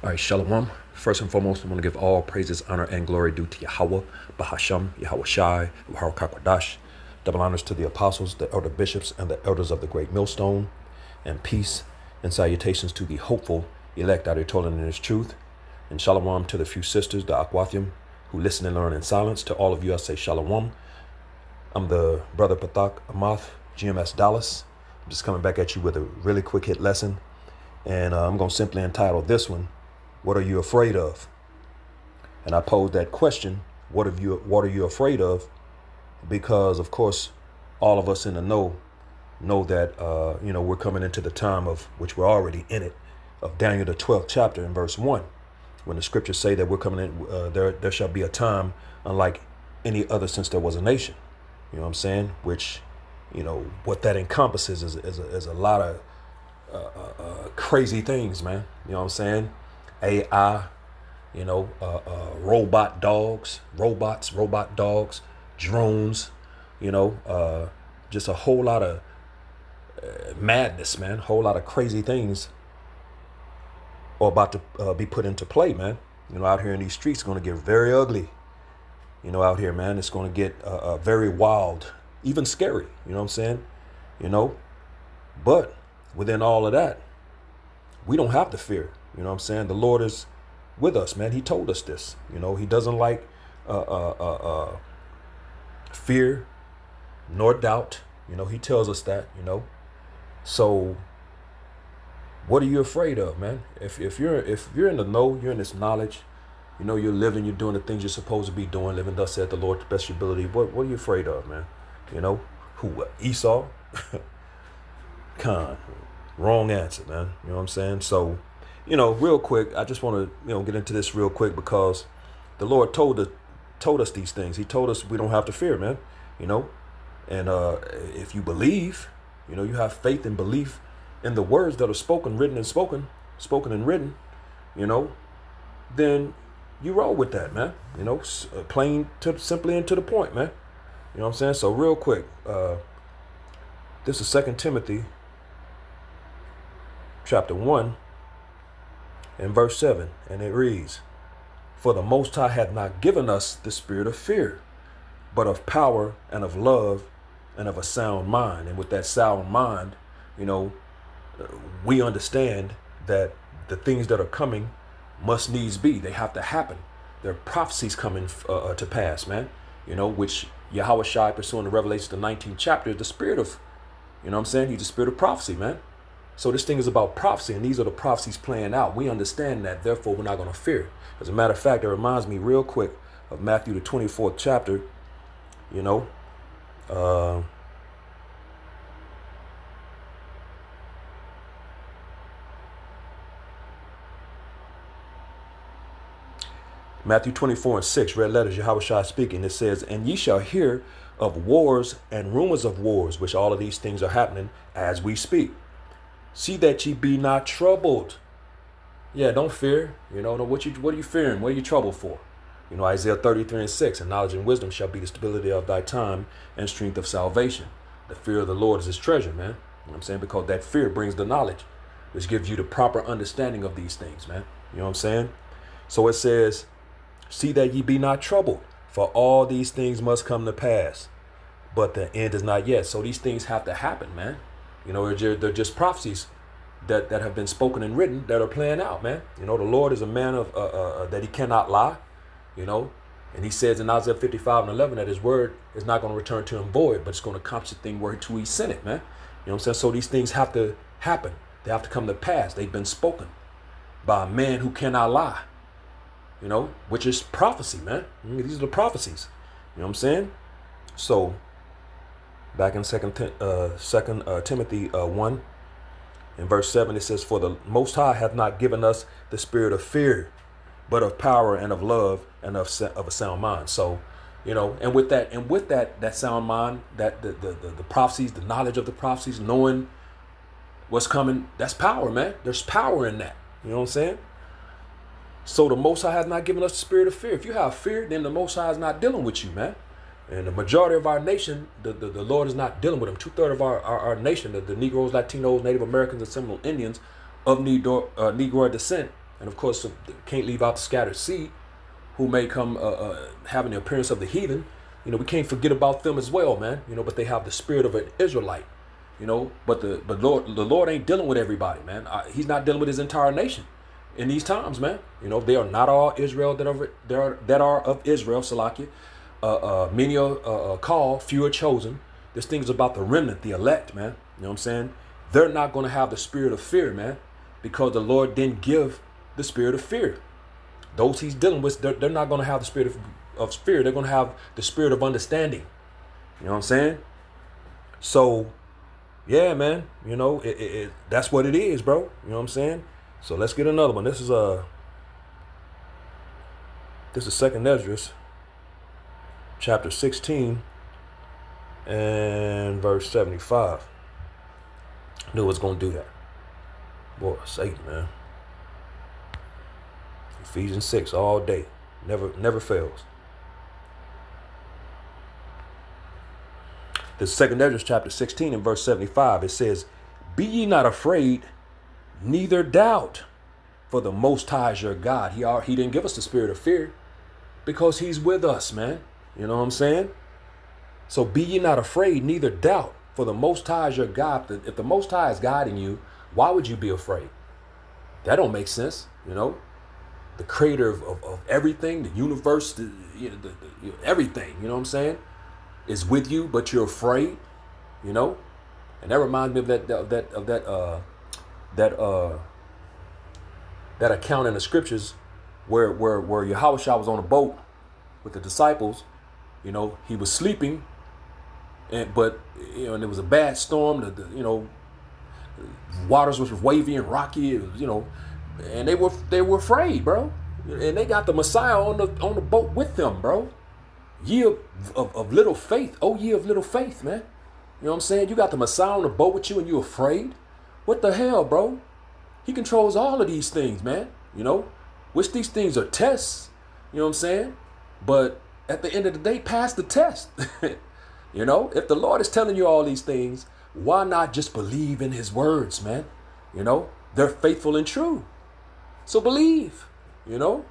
All right, Shalom. First and foremost, I want to give all praises, honor, and glory due to Yahweh, Bahasham, Yahweh Shai, Yahweh Kakwadash. Double honors to the apostles, the elder bishops, and the elders of the great millstone. And peace and salutations to the hopeful elect out here toiling in his truth. And Shalom to the few sisters, the Akwathim, who listen and learn in silence. To all of you, I say Shalom. I'm the brother Pathak Amath, GMS Dallas. I'm just coming back at you with a really quick hit lesson. And I'm going to simply entitle this one, "What are you afraid of?" And I posed that question, what are you afraid of? Because, of course, all of us in the know that, we're coming into the time of, which we're already in it, of Daniel, the 12th chapter in verse 1, when the scriptures say that we're coming in, there shall be a time unlike any other since there was a nation. You know what I'm saying? Which, what that encompasses is a lot of crazy things, man. You know what I'm saying? AI, robot dogs, drones, just a whole lot of madness, man. Whole lot of crazy things are about to be put into play, man. Out here in these streets, it's going to get very ugly. Out here, man, it's going to get very wild, even scary. You know what I'm saying? But within all of that, we don't have to fear. You know what I'm saying? The Lord is with us, man. He told us this. He doesn't like fear nor doubt. He tells us that. So what are you afraid of, man? If you're in the know, you're in this knowledge. You're living, you're doing the things you're supposed to be doing, living thus saith the Lord to the best of your ability. What are you afraid of, man? Who? Esau? Khan. Wrong answer, man. You know what I'm saying? So, real quick, I just want to, get into this real quick because the Lord told us these things. He told us we don't have to fear, man. And if you believe, you have faith and belief in the words that are spoken, written and spoken and written, then you roll with that, man. Plain to simply and to the point, man. You know what I'm saying? So real quick, this is 2 Timothy chapter 1 and verse 7, and it reads, "For the Most High hath not given us the spirit of fear, but of power and of love and of a sound mind." And with that sound mind, we understand that the things that are coming must needs be. They have to happen. There are prophecies coming to pass, man. Which Yahweh Shai, pursuing the Revelation, the 19th chapter, is the spirit of, He's the spirit of prophecy, man. So this thing is about prophecy, and these are the prophecies playing out. We understand that, therefore we're not going to fear. As a matter of fact, it reminds me real quick of Matthew, the 24th chapter, Matthew 24 and 6, red letters, Yahweh Shai speaking. It says, "And ye shall hear of wars and rumors of wars," which all of these things are happening as we speak. "See that ye be not troubled." Yeah, don't fear. What are you fearing? What are you troubled for? Isaiah 33 and 6, "And knowledge and wisdom shall be the stability of thy time and strength of salvation." The fear of the Lord is his treasure, man. You know what I'm saying? Because that fear brings the knowledge, which gives you the proper understanding of these things, man. You know what I'm saying? So it says, "See that ye be not troubled, for all these things must come to pass, but the end is not yet." So these things have to happen, man. They're just prophecies that have been spoken and written that are playing out, man. The Lord is a man of that he cannot lie, and he says in Isaiah 55 and 11 that his word is not going to return to him void, but it's going to accomplish the thing whereto he sent it, man. You know what I'm saying? So these things have to happen. They have to come to pass. They've been spoken by a man who cannot lie, which is prophecy, man. These are the prophecies. You know what I'm saying? So back in 2 Timothy 1 in verse 7, it says, "For the Most High hath not given us the spirit of fear, but of power and of love and of a sound mind." So, and with that sound mind, that the prophecies, the knowledge of the prophecies, knowing what's coming, that's power, man. There's power in that. You know what I'm saying? So the Most High has not given us the spirit of fear. If you have fear, then the Most High is not dealing with you, man. And the majority of our nation, the Lord is not dealing with them. 2/3 of our nation, the Negroes, Latinos, Native Americans, and Seminole Indians of Negroid descent And of course, can't leave out the scattered seed, who may come having the appearance of the heathen. You know, we can't forget about them as well, man. You know, but they have the spirit of an Israelite. You know, but the Lord ain't dealing with everybody, man. He's not dealing with his entire nation in these times, man. You know, they are not all Israel that are of Israel, Salakia. Many are called, few are chosen. This thing is about the remnant, the elect, man. You know what I'm saying? They're not going to have the spirit of fear, man, because the Lord didn't give the spirit of fear. Those he's dealing with, they're not going to have the spirit of fear. They're going to have the spirit of understanding. You know what I'm saying? So, yeah, man, you know, that's what it is, bro. You know what I'm saying? So let's get another one. This is 2nd Esdras, chapter 16 and verse 75. Knew it was going to do that. Boy, Satan, man. Ephesians 6 all day. Never fails. The 2nd Esdras chapter 16 and verse 75, it says, "Be ye not afraid, neither doubt, for the Most High is your God." He didn't give us the spirit of fear because he's with us, man. You know what I'm saying? So be ye not afraid, neither doubt, for the Most High is your God. If the Most High is guiding you, why would you be afraid? That don't make sense, you know? The creator of everything, the universe, everything, you know what I'm saying, is with you, but you're afraid, you know? And that reminds me of that account in the scriptures where Yahushua was on a boat with the disciples. You know, he was sleeping, but you know, and there was a bad storm. The waters was wavy and rocky. It was, you know, and they were afraid, bro. And they got the Messiah on the boat with them, bro. Ye of little faith, oh ye of little faith, man. You know what I'm saying? You got the Messiah on the boat with you and you afraid? What the hell, bro? He controls all of these things, man. You know, which these things are tests. You know what I'm saying? But at the end of the day, pass the test. You know, if the Lord is telling you all these things, why not just believe in his words, man? You know, they're faithful and true. So believe, you know,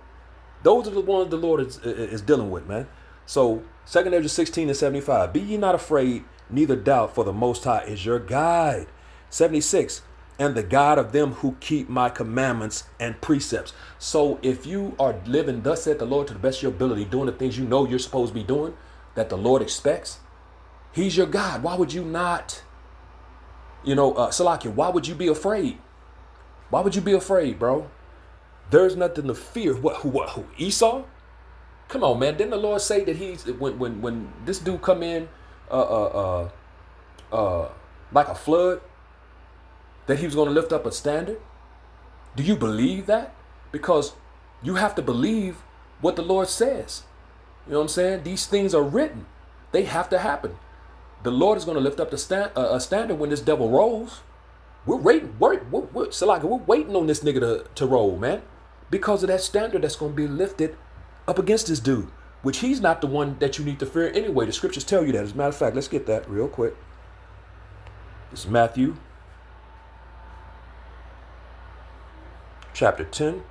those are the ones the Lord is dealing with, man. So 2nd Esdras 16 and 75, be ye not afraid, neither doubt, for the Most High is your guide. 76, and the God of them who keep my commandments and precepts. So if you are living, thus saith the Lord, to the best of your ability, doing the things you know you're supposed to be doing, that the Lord expects, he's your God. Why would you not, Salakia, why would you be afraid? Why would you be afraid, bro? There's nothing to fear. Who? Esau? Come on, man. Didn't the Lord say that he's, when this dude come in like a flood, that he was going to lift up a standard? Do you believe that? Because you have to believe what the Lord says. You know what I'm saying? These things are written. They have to happen. The Lord is going to lift up a standard when this devil rolls. We're waiting. We're waiting on this nigga to roll, man, because of that standard that's going to be lifted up against this dude, which he's not the one that you need to fear anyway. The scriptures tell you that. As a matter of fact, let's get that real quick. This is Matthew chapter 10.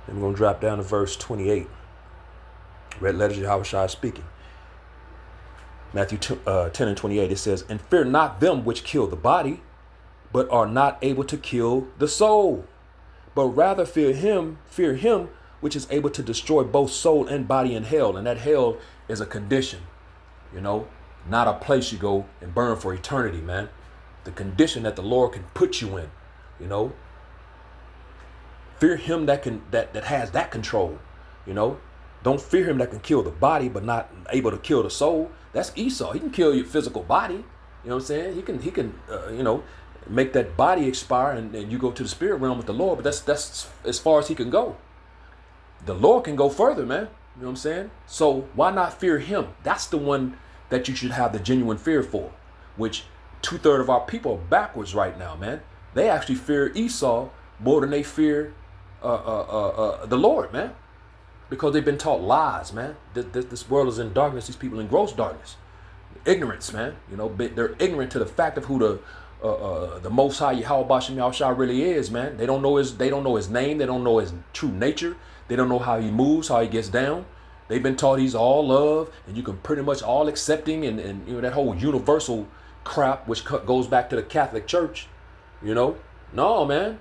And we're going to drop down to verse 28. Red letters, Yahushua speaking. Matthew 10 and 28, it says, and fear not them which kill the body, but are not able to kill the soul, but rather fear him which is able to destroy both soul and body in hell. And that hell is a condition, not a place you go and burn for eternity, man. The condition that the Lord can put you in, Fear him that has that control, Don't fear him that can kill the body, but not able to kill the soul. That's Esau. He can kill your physical body. You know what I'm saying? He can make that body expire and you go to the spirit realm with the Lord. But that's as far as he can go. The Lord can go further, man. You know what I'm saying? So why not fear him? That's the one that you should have the genuine fear for, which 2/3 of our people are backwards right now, man. They actually fear Esau more than they fear the Lord, man. Because they've been taught lies, man. This world is in darkness. These people in gross darkness. Ignorance, man. They're ignorant to the fact of who the Most High Yahweh Bashem Yahushua really is, man. They don't know his name. They don't know his true nature. They don't know how he moves, how he gets down. They've been taught he's all love, and you can pretty much all accepting, and you know that whole universal crap, which goes back to the Catholic Church. You know, no, man,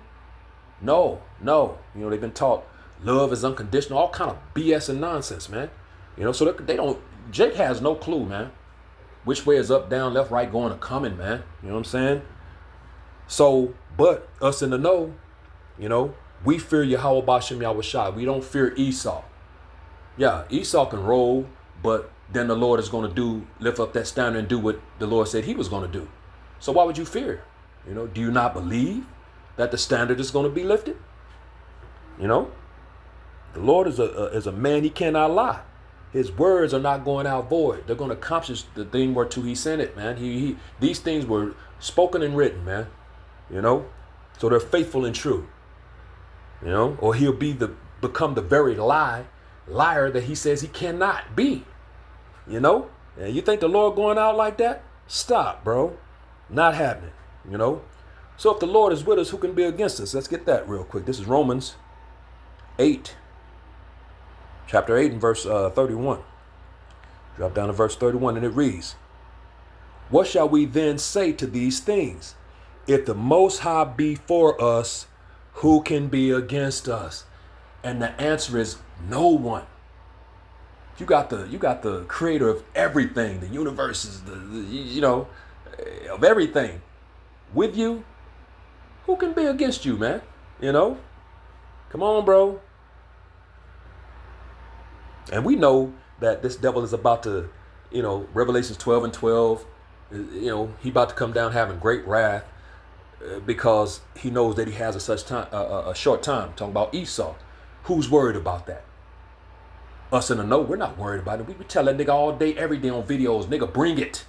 no. You know, they've been taught love is unconditional, all kind of BS and nonsense, man. You know, so they don't. Jake has no clue, man, which way is up, down, left, right, going, or coming, man. You know what I'm saying? So, but us in the know, you know, we fear Yahweh Bashem Yahushua. We don't fear Esau. Yeah, Esau can roll, but then the Lord is going to lift up that standard and do what the Lord said he was going to do. So why would you fear? You know, do you not believe that the standard is going to be lifted? You know, the Lord is a man, he cannot lie. His words are not going out void. They're going to accomplish the thing whereto he sent it, man. These things were spoken and written, man. You know, so they're faithful and true. You know, or he'll become the very liar that he says he cannot be. You know, and you think the Lord going out like that? Stop, bro. Not happening. You know, so if the Lord is with us, who can be against us? Let's get that real quick. This is Romans 8. Chapter 8 and verse 31. Drop down to verse 31 and it reads, "What shall we then say to these things? If the Most High be for us, who can be against us?" And the answer is no one. You got the creator of everything, the universes, you know, of everything with you. Who can be against you, man? You know, come on, bro. And we know that this devil is about to, you know, Revelations 12 and 12, you know, he about to come down having great wrath because he knows that he has a short time. Talking about Esau. Who's worried about that? Us in the know, we're not worried about it. We tell that nigga all day, every day on videos, nigga, bring it.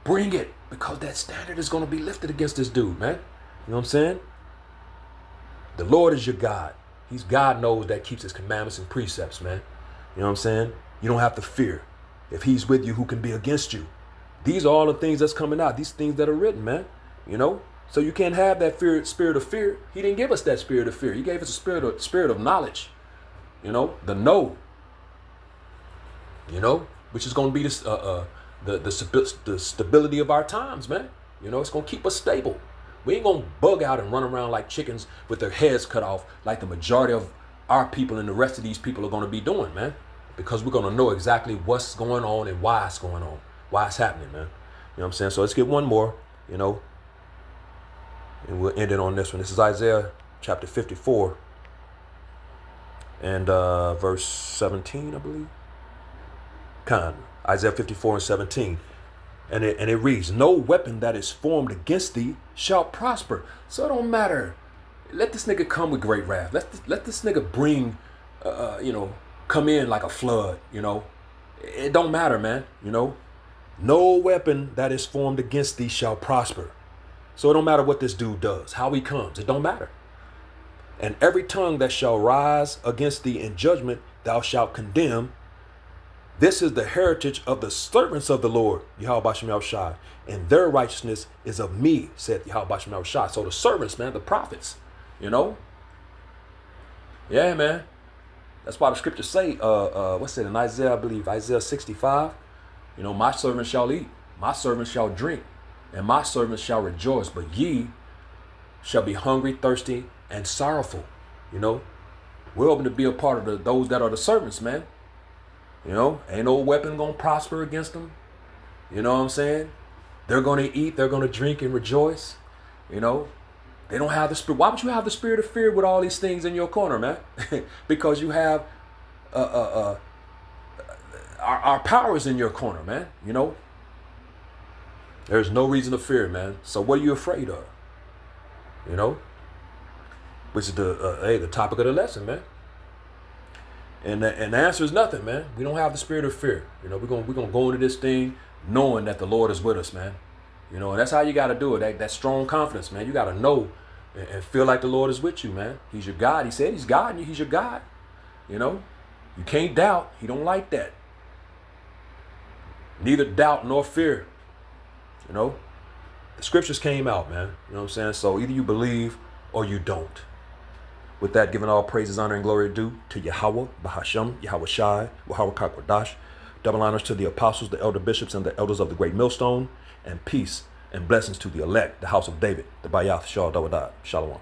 Bring it. Because that standard is going to be lifted against this dude, man. You know what I'm saying? The Lord is your God. He's God knows that keeps his commandments and precepts, man. You know what I'm saying? You don't have to fear. If he's with you, who can be against you? These are all the things that's coming out. These things that are written, man. You know? So you can't have that spirit of fear. He didn't give us that spirit of fear. He gave us a spirit of knowledge. You know? The know. You know? Which is going to be the stability of our times, man. You know? It's going to keep us stable. We ain't going to bug out and run around like chickens with their heads cut off like the majority of our people and the rest of these people are going to be doing, man. Because we're going to know exactly what's going on and why it's going on. Why it's happening, man. You know what I'm saying? So let's get one more, you know. And we'll end it on this one. This is Isaiah chapter 54 and verse 17, I believe. Isaiah 54 and 17. And it reads, "No weapon that is formed against thee shall prosper." So it don't matter. Let this nigga come with great wrath. Let this nigga bring, you know, come in like a flood, you know. It don't matter, man, you know. No weapon that is formed against thee shall prosper. So it don't matter what this dude does, how he comes. It don't matter. "And every tongue that shall rise against thee in judgment thou shalt condemn. This is the heritage of the servants of the Lord, Yahweh Bashem Yahushua, and their righteousness is of me," said Yahweh Bashem Yahushua. So the servants, man, the prophets, you know. Yeah, man. That's why the scriptures say, what's it in Isaiah, I believe, Isaiah 65. You know, "My servants shall eat, my servants shall drink, and my servants shall rejoice, but ye shall be hungry, thirsty, and sorrowful." You know, we're open to be a part of those that are the servants, man. You know, ain't no weapon gonna prosper against them. You know what I'm saying? They're gonna eat, they're gonna drink and rejoice. You know, they don't have the spirit. Why would you have the spirit of fear with all these things in your corner, man? Because you have our powers in your corner, man. You know, there's no reason to fear, man. So what are you afraid of? You know, which is the topic of the lesson, man. And the answer is nothing, man. We don't have the spirit of fear. You know, we're gonna go into this thing knowing that the Lord is with us, man. You know, and that's how you got to do it. That strong confidence, man. You got to know and feel like the Lord is with you, man. He's your God. He said he's God. He's your God. You know, you can't doubt. He don't like that. Neither doubt nor fear. You know, The scriptures came out, man. You know what I'm saying? So either you believe or you don't. With that, giving all praises, honor, and glory due to Yahweh, Bahasham, Yahweh Shai, Yahweh Kakwadash. Double honors to the apostles, the elder bishops, and the elders of the great millstone. And peace and blessings to the elect, the house of David, the Bayath Shah Dawadah. Shalom.